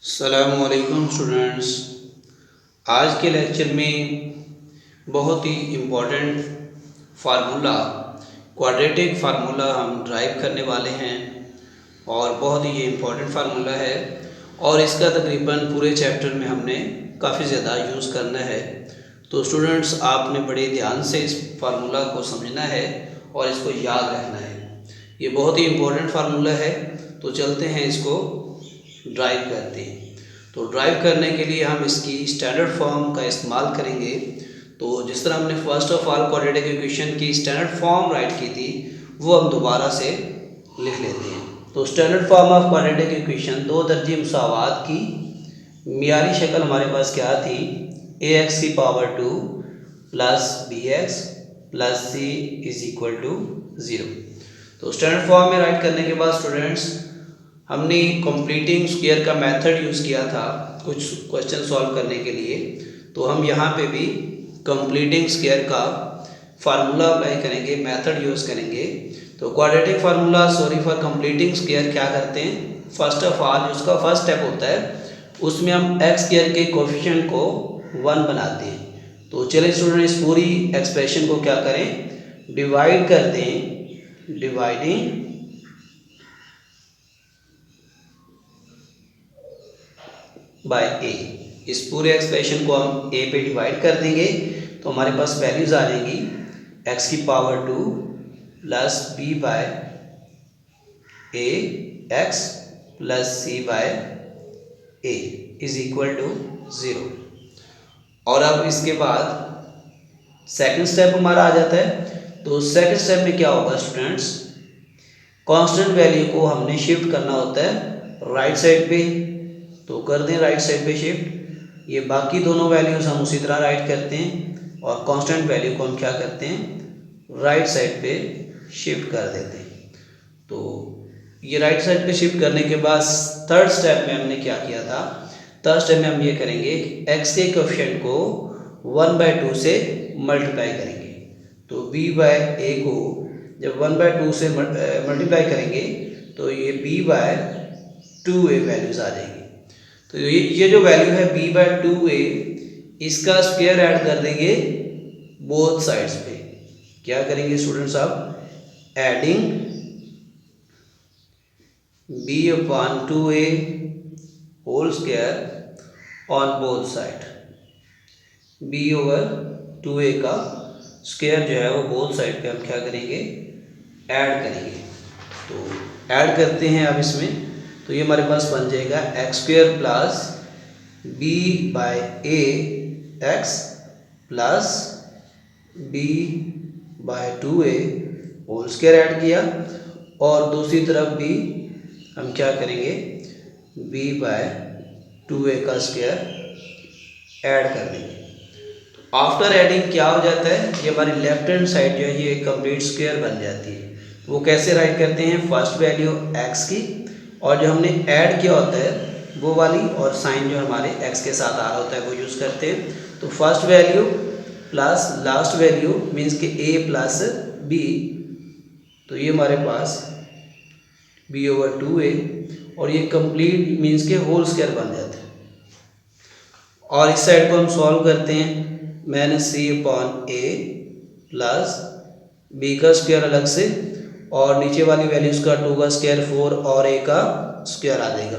अस्सलामुअलैकुम स्टूडेंट्स। आज के लेक्चर में बहुत ही इम्पोर्टेंट फार्मूला क्वाड्रेटिक फार्मूला हम ड्राइव करने वाले हैं और बहुत ही ये इम्पोर्टेंट फार्मूला है और इसका तकरीबन पूरे चैप्टर में हमने काफ़ी ज़्यादा यूज़ करना है। तो स्टूडेंट्स आपने बड़े ध्यान से इस फार्मूला को समझना है और इसको याद रखना है। ये बहुत ही इम्पोर्टेंट फार्मूला है। तो चलते हैं इसको ड्राइव करते हैं। तो ड्राइव करने के लिए हम इसकी स्टैंडर्ड फॉर्म का इस्तेमाल करेंगे। तो जिस तरह हमने first of all quadratic equation की स्टैंडर्ड फॉर्म राइट की थी वो हम दोबारा से लिख लेते हैं। तो standard form of quadratic equation दो दर्जे मुसावात की मियारी शक्ल हमारे पास क्या थी, ax की power 2 plus bx plus c is equal to 0। तो स्टैंडर्ड फॉर्म में राइट करने के बाद स्टूडेंट्स हमने कंप्लीटिंग स्क्वायर का मेथड यूज़ किया था कुछ क्वेश्चन सॉल्व करने के लिए। तो हम यहाँ पे भी कंप्लीटिंग स्क्वायर का फार्मूला अप्लाई करेंगे, मेथड यूज़ करेंगे। तो quadratic formula for completing square क्या करते हैं, फर्स्ट ऑफ ऑल उसका फर्स्ट स्टेप होता है उसमें हम एक्स स्क्वायर के कोफिशिएंट को 1 बनाते हैं। तो चलिए स्टूडेंट इस पूरी एक्सप्रेशन को क्या करें, डिवाइड कर दें, डिवाइडिंग बाय ए। इस पूरे एक्सप्रेशन को हम ए पे डिवाइड कर देंगे तो हमारे पास वैल्यूज आ जाएंगी एक्स की power 2 plus b by a x plus c by a is equal to 0। और अब इसके बाद सेकंड स्टेप हमारा आ जाता है। तो सेकंड स्टेप में क्या होगा स्टूडेंट्स, कांस्टेंट वैल्यू को हमने शिफ्ट करना होता है राइट साइड पे। तो कर दें राइट साइड पे शिफ्ट। ये बाकी दोनों वैल्यूज हम उसी तरह राइट करते हैं और कांस्टेंट वैल्यू को हम क्या करते हैं, राइट साइड पे शिफ्ट कर देते हैं। तो ये राइट साइड पे शिफ्ट करने के बाद थर्ड स्टेप में हमने क्या किया था, थर्ड स्टेप में हम ये करेंगे कि एक्स के कोएफिशिएंट को 1/2 से मल्टीप्लाई करेंगे। तो b बाय ए को जब 1/2 से मल्टीप्लाई करेंगे तो ये b/2a वैल्यूज आ जाएंगी। तो ये जो वैल्यू है b/2a इसका स्क्वायर ऐड कर देंगे बोथ साइड्स पे। क्या करेंगे स्टूडेंट्स, आप adding b/2a whole square on both side. b/2a का स्क्वायर जो है वो बोथ साइड पे हम क्या करेंगे, ऐड करेंगे। तो ऐड करते हैं अब इसमें, तो ये हमारे पास बन जाएगा x square plus b by a x plus b/2a whole square add किया और दूसरी तरफ भी हम क्या करेंगे, b/2a का स्क्वायर ऐड कर देंगे। तो आफ्टर एडिंग क्या हो जाता है, ये हमारी लेफ्ट हैंड साइड जो है ये कंप्लीट स्क्वायर बन जाती है। वो कैसे राइट करते हैं, फर्स्ट वैल्यू x की और जो हमने ऐड किया होता है वो वाली और साइन जो हमारे x के साथ आ रहा होता है वो यूज़ करते हैं। तो first value plus last value means के a प्लस b। तो ये हमारे पास b/2a और ये कंप्लीट मीन्स के होल स्क्वायर बन जाता है। और इस साइड को हम सॉल्व करते हैं, -c/a प्लस b का स्क्वायर अलग से और नीचे वाली वैल्यूज़ का 2 का स्क्वायर 4 और a का स्क्वायर आ जाएगा।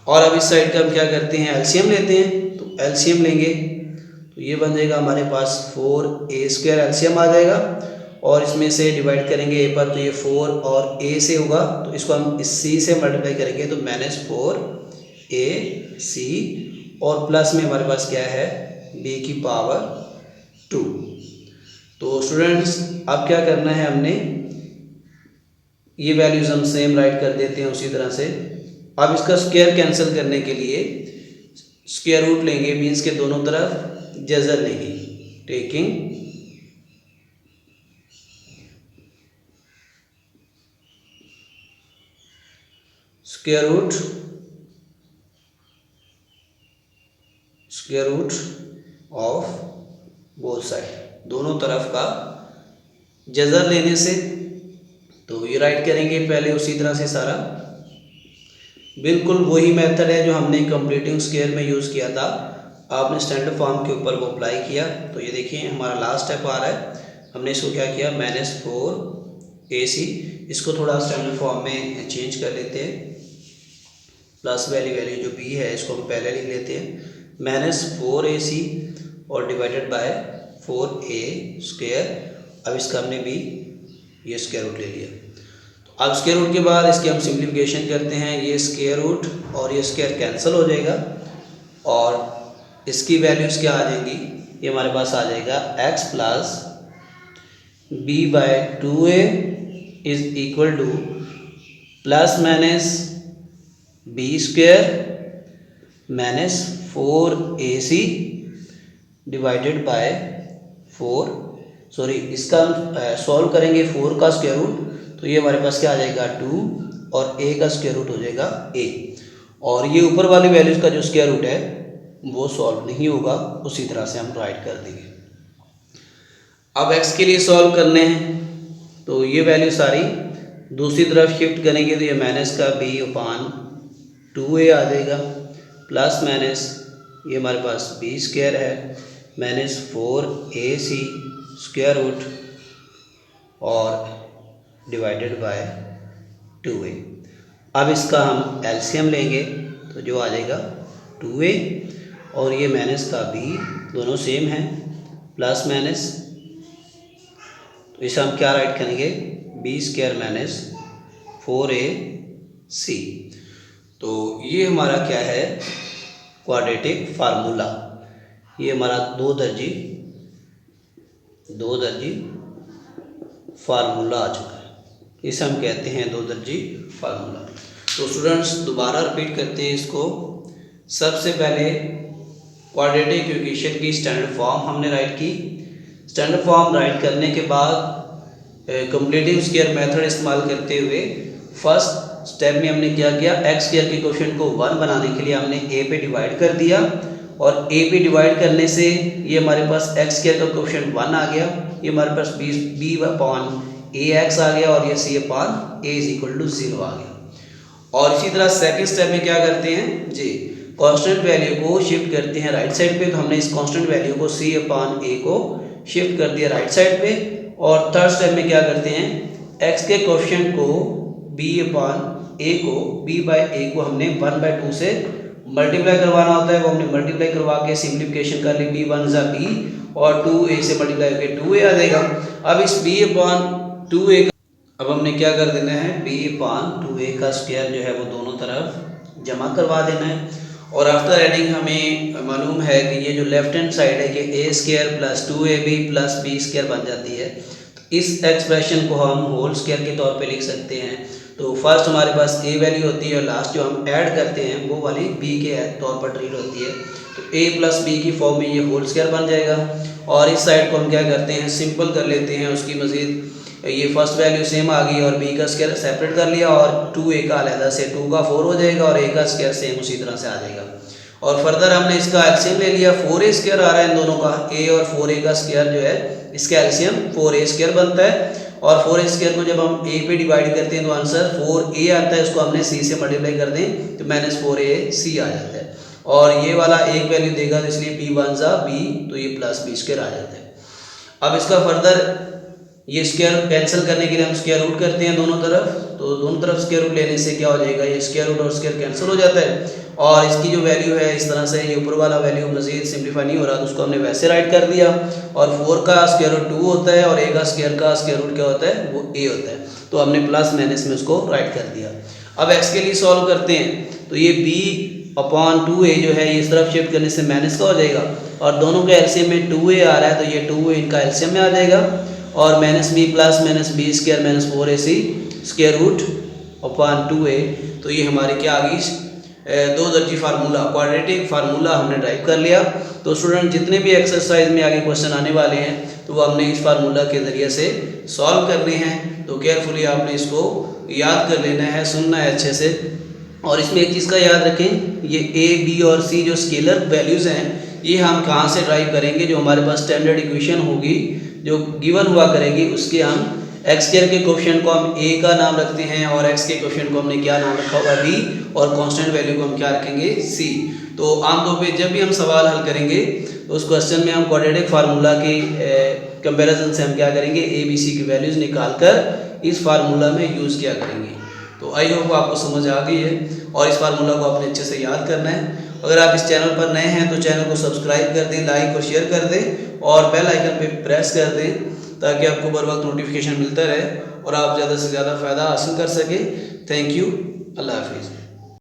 और अब इस साइड का हम क्या करते हैं, एलसीएम लेते हैं। तो एलसीएम लेंगे तो ये बन जाएगा हमारे पास 4a² एलसीएम आ जाएगा और इसमें से डिवाइड करेंगे a पर, तो ये 4 और a से होगा तो इसको हम इस c से मल्टीप्लाई करेंगे तो -4ac और प्लस में हमारे पास क्या है b की पावर 2। तो स्टूडेंट्स अब क्या करना है, हमने ये वैल्यूज हम सेम राइट कर देते हैं उसी तरह से। अब इसका स्क्वायर कैंसिल करने के लिए स्क्वायर रूट लेंगे, मीन्स के दोनों तरफ जज़र लेंगे, taking square root of both side, दोनों तरफ का जज़र लेने से। तो ये राइट करेंगे पहले उसी तरह से सारा बिल्कुल वही मेथड है जो हमने कंप्लीटिंग स्क्वायर में यूज़ किया था। आपने स्टैंडर्ड फॉर्म के ऊपर वो अप्लाई किया तो ये देखिए हमारा लास्ट स्टेप आ रहा है। हमने इसको क्या किया, -4AC, इसको थोड़ा स्टैंडर्ड फॉर्म में चेंज कर लेते हैं। प्लस वैल्यू जो b है इसको हम पहले लिख लेते हैं, -4AC और डिवाइडेड बाय 4A²। अब इसका हमने b ये स्क्वायर रूट ले लिया। तो अब स्क्वायर रूट के बाद इसकी हम सिंप्लीफिकेशन करते हैं, ये स्क्वायर रूट और ये स्क्वायर कैंसिल हो जाएगा और इसकी वैल्यूज़ क्या आ जाएंगी, ये हमारे पास आ जाएगा x plus b/2a is equal two plus minus b² minus 4AC divided by 4, sorry इसका हम सॉल्व करेंगे 4 का स्क्वायर रूट, तो ये हमारे पास क्या आ जाएगा 2 और a का स्क्वायर रूट हो जाएगा a। और ये ऊपर वाली वैल्यूज़ का जो स्क्वायर रूट है वो सॉल्व नहीं होगा, उसी तरह से हम राइट कर देंगे। अब x के लिए सॉल्व करने हैं तो ये वैल्यू सारी दूसरी तरफ शिफ्ट करेंगे तो ये माइनस का b/2a आ जाएगा, प्लस माइनस ये हमारे पास b² है माइनस 4AC स्क्वायर रूट और डिवाइडेड बाय 2a। अब इसका हम एलसीएम लेंगे तो जो आ जाएगा 2a और ये माइनस का b दोनों सेम हैं, प्लस माइनस, तो इसे हम क्या राइट करेंगे, b² माइनस 4AC। तो ये हमारा क्या है, क्वाड्रेटिक फार्मूला। ये हमारा दो दर्जी फार्मूला आ चुका है, इसे हम कहते हैं दो दर्जी फार्मूला। तो स्टूडेंट्स दोबारा रिपीट करते हैं इसको। सबसे पहले क्वाड्रेटिक इक्वेशन की स्टैंडर्ड फॉर्म हमने राइट की। स्टैंडर्ड फॉर्म राइट करने के बाद कंप्लीटिंग स्क्वायर मेथड इस्तेमाल करते हुए फर्स्ट स्टेप में हमने क्या किया, एक्स स्क्वायर के कोएफिशिएंट को 1 बनाने के लिए हमने a पे डिवाइड कर दिया और a पे डिवाइड करने से ये हमारे पास एक्स स्क्वायर का कोएफिशिएंट 1 आ गया, ये हमारे पास b/ax आ गया और ये c/a इज इक्वल टू 0 आ गया। और इसी तरह सेकंड स्टेप में क्या करते हैं जी, कांस्टेंट वैल्यू को शिफ्ट करते हैं राइट साइड पे, तो हमने इस कांस्टेंट वैल्यू को c/a को शिफ्ट कर दिया राइट साइड पे। और थर्ड स्टेप में क्या करते हैं, x के कोएफिशिएंट को b/a को हमने 1/2 से मल्टीप्लाई करवाना होता है, वो हमने मल्टीप्लाई करवा के सिंप्लीफिकेशन कर ली, b1 = b और 2a से मल्टीप्लाई करके 2a आ जाएगा। अब इस b/2a अब हमने क्या कर देना है, b/2a का स्क्वायर जो है वो दोनों तरफ जमा करवा देना है। और आफ्टर एडिंग हमें मालूम है कि ये जो लेफ्ट हैंड साइड है कि a² + 2ab + b² बन जाती है। इस एक्सप्रेशन को हम होल स्क्वायर के तौर पे लिख सकते हैं। तो फर्स्ट हमारे पास a वैल्यू होती है और लास्ट जो हम ऐड करते हैं वो वाली b के तौर पर ट्रीट होती है। तो a + b की फॉर्म में ये होल स्क्वायर बन जाएगा। और इस साइड को हम क्या करते हैं, सिंपल कर लेते हैं उसकी मज़ीद। ये फर्स्ट वैल्यू सेम आ गई और b का स्क्वायर सेपरेट कर लिया और 2a का अलहदा से 2 का 4 हो जाएगा और a का स्क्वायर सेम उसी तरह से आ जाएगा। और फर्दर हमने इसका एलसीएम ले लिया, 4a² आ रहा है इन दोनों का, a और 4a का स्क्वायर जो है इसका एलसीएम 4a² बनता है। और 4a² को जब हम a पे डिवाइड करते हैं तो आंसर 4a आता है, उसको हमने c से मल्टीप्लाई कर दें तो -4ac आ जाता है। और ये वाला एक वैल्यू देगा तो इसलिए b1 = b, तो ये +b² आ जाता है। अब इसका फर्दर ये स्क्वायर कैंसिल करने के लिए हम स्क्वायर रूट करते हैं दोनों तरफ, तो दोनों तरफ स्क्वायर रूट लेने से क्या हो जाएगा, ये स्क्वायर रूट और स्क्वायर कैंसिल हो जाता है। और इसकी जो वैल्यू है इस तरह से, ये ऊपर वाला वैल्यू मज़ीद सिंप्लीफाई नहीं हो रहा तो उसको हमने वैसे राइट कर दिया। और 4 का स्क्वायर रूट 2 होता है और a का स्क्वायर रूट क्या होता है, वो a होता है, तो हमने प्लस माइनस में उसको राइट कर दिया। अब x के लिए सॉल्व करते हैं तो ये b/2a जो है ये इस तरफ शिफ्ट करने से माइनस का हो जाएगा और दोनों के एलसीएम में 2a आ रहा है तो ये 2a इनका एलसीएम में आ जाएगा और -b + -b² - 4ac square root upon 2a। तो ये हमारे क्या आ गई, दो दर्जी फार्मूला, क्वाड्रेटिक फार्मूला हमने ड्राइव कर लिया। तो स्टूडेंट जितने भी एक्सरसाइज में आगे क्वेश्चन आने वाले हैं तो वो हमने इस फार्मूला के ज़रिए से सॉल्व करने हैं। तो केयरफुली आपने इसको याद कर लेना है, सुनना है अच्छे से। और इसमें एक चीज़ का याद रखें, ये a, b और c जो स्केलर वैल्यूज़ हैं ये हम कहाँ से ड्राइव करेंगे, जो हमारे पास स्टैंडर्ड इक्वेशन होगी जो गिवन हुआ करेगी उसके हम x² के कोफिशिएंट को हम a का नाम रखते हैं और x के कोफिशिएंट को हमने क्या नाम रखा होगा b, और कांस्टेंट वैल्यू को हम क्या रखेंगे c। तो आमतौर पे जब भी हम सवाल हल करेंगे तो उस क्वेश्चन में हम क्वाड्रेटिक फार्मूला के कंपैरिजन से हम क्या करेंगे, a b c की वैल्यूज़ निकाल कर इस फार्मूला में यूज़ किया करेंगे। तो आई होप आपको समझ आ गई है और इस फार्मूला को आपने अच्छे से याद करना है। अगर आप इस चैनल पर नए हैं तो चैनल को सब्सक्राइब कर दें, लाइक और शेयर कर दें और बेल आइकन पे प्रेस कर दें ताकि आपको बर वक्त नोटिफिकेशन मिलता रहे और आप ज़्यादा से ज़्यादा फ़ायदा हासिल कर सकें। थैंक यू, अल्लाह हाफिज़।